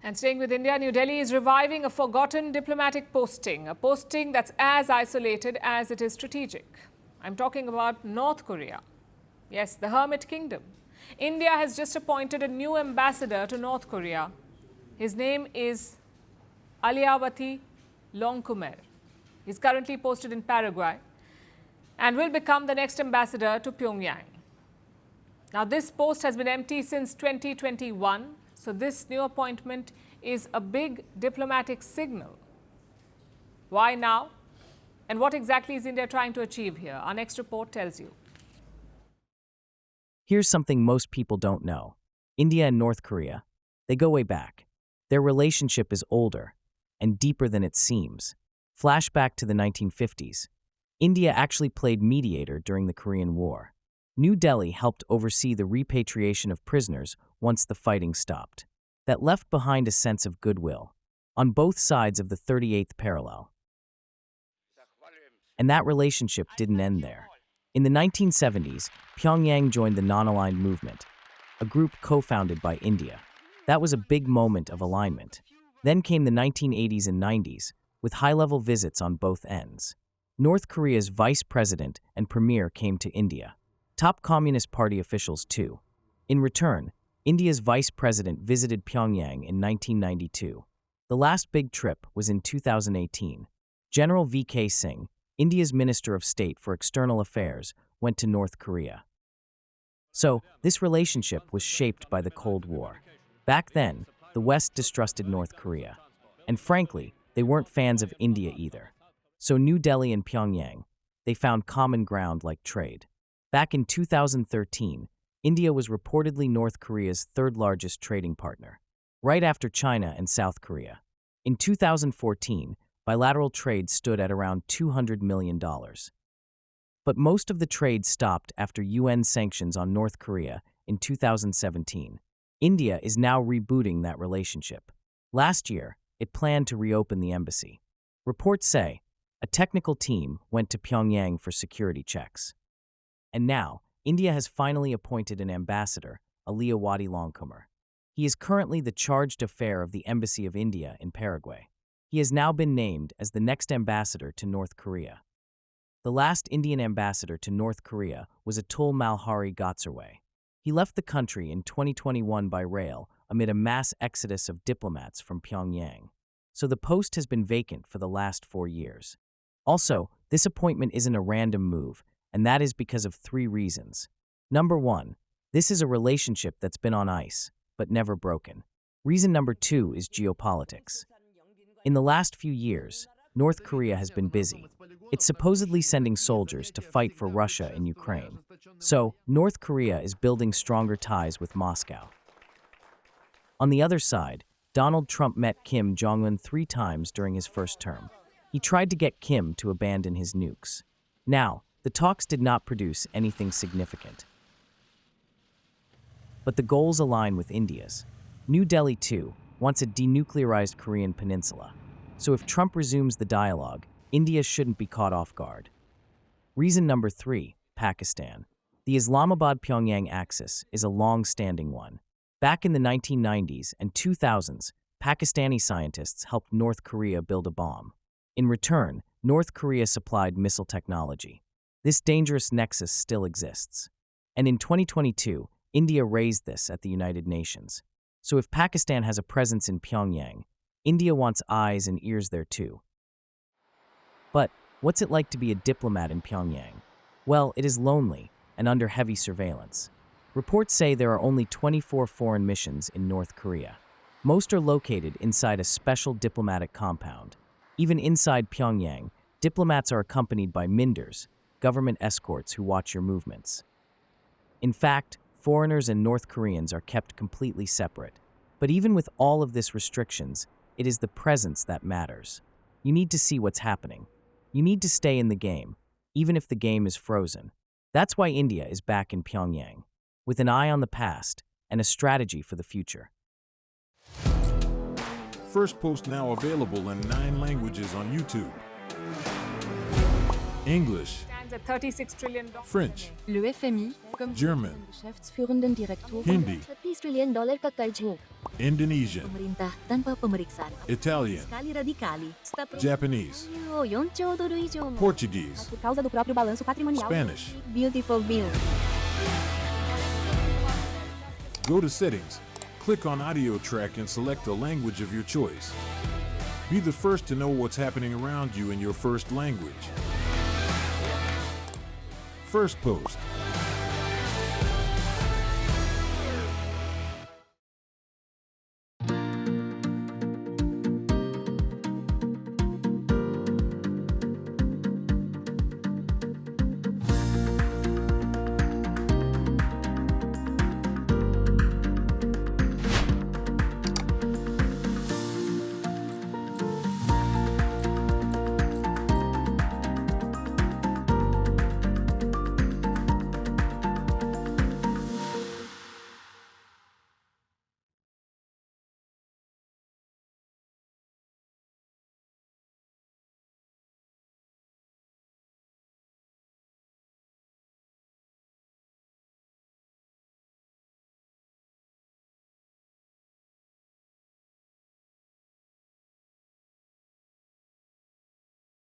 And staying with India, New Delhi is reviving a forgotten diplomatic posting, a posting that's as isolated as it is strategic. I'm talking about North Korea. Yes, the Hermit Kingdom. India has just appointed a new ambassador to North Korea. His name is Aliawati Longkumer. He's currently posted in Paraguay and will become the next ambassador to Pyongyang. Now, this post has been empty since 2021. So this new appointment is a big diplomatic signal. Why now? And what exactly is India trying to achieve here? Our next report tells you. Here's something most people don't know. India and North Korea, they go way back. Their relationship is older and deeper than it seems. Flashback to the 1950s. India actually played mediator during the Korean War. New Delhi helped oversee the repatriation of prisoners once the fighting stopped. That left behind a sense of goodwill on both sides of the 38th parallel. And that relationship didn't end there. In the 1970s, Pyongyang joined the Non-Aligned Movement, a group co-founded by India. That was a big moment of alignment. Then came the 1980s and 90s, with high-level visits on both ends. North Korea's vice president and premier came to India. Top Communist Party officials too. In return, India's vice president visited Pyongyang in 1992. The last big trip was in 2018. General V.K. Singh, India's Minister of State for External Affairs, went to North Korea. So, this relationship was shaped by the Cold War. Back then, the West distrusted North Korea. And frankly, they weren't fans of India either. So New Delhi and Pyongyang, they found common ground like trade. Back in 2013, India was reportedly North Korea's third-largest trading partner, right after China and South Korea. In 2014, bilateral trade stood at around $200 million. But most of the trade stopped after UN sanctions on North Korea in 2017. India is now rebooting that relationship. Last year, it planned to reopen the embassy. Reports say a technical team went to Pyongyang for security checks. And now, India has finally appointed an ambassador, Aliawati Longkumer. He is currently the chargé d'affaires of the Embassy of India in Paraguay. He has now been named as the next ambassador to North Korea. The last Indian ambassador to North Korea was Atul Malhari Gotsarway. He left the country in 2021 by rail amid a mass exodus of diplomats from Pyongyang. So the post has been vacant for the last 4 years. Also, this appointment isn't a random move, and that is because of 3 reasons. Number 1, this is a relationship that's been on ice, but never broken. Reason number 2 is geopolitics. In the last few years, North Korea has been busy. It's supposedly sending soldiers to fight for Russia in Ukraine. So, North Korea is building stronger ties with Moscow. On the other side, Donald Trump met Kim Jong-un 3 times during his first term. He tried to get Kim to abandon his nukes. Now, the talks did not produce anything significant. But the goals align with India's. New Delhi, too, wants a denuclearized Korean peninsula. So if Trump resumes the dialogue, India shouldn't be caught off guard. Reason number 3, Pakistan. The Islamabad-Pyongyang axis is a long-standing one. Back in the 1990s and 2000s, Pakistani scientists helped North Korea build a bomb. In return, North Korea supplied missile technology. This dangerous nexus still exists. And in 2022, India raised this at the United Nations. So if Pakistan has a presence in Pyongyang, India wants eyes and ears there too. But what's it like to be a diplomat in Pyongyang? Well, it is lonely and under heavy surveillance. Reports say there are only 24 foreign missions in North Korea. Most are located inside a special diplomatic compound. Even inside Pyongyang, diplomats are accompanied by minders, government escorts who watch your movements. In fact, foreigners and North Koreans are kept completely separate. But even with all of this restrictions, it is the presence that matters. You need to see what's happening. You need to stay in the game, even if the game is frozen. That's why India is back in Pyongyang, with an eye on the past and a strategy for the future. Firstpost now available in 9 languages on YouTube. English, at $36 trillion. French, Le FMI, comme German, Geschäftsführenden Direktor Hindi, $30 trillion ka karjo. Indonesian, Pemerintah tanpa pemeriksaan. Italian, Sekali radikali. Japanese, $4 euro. Portuguese, Por causa do próprio balanço patrimonial. Spanish. Beautiful bill. Go to Settings, click on Audio Track and select the language of your choice. Be the first to know what's happening around you in your first language. Firstpost.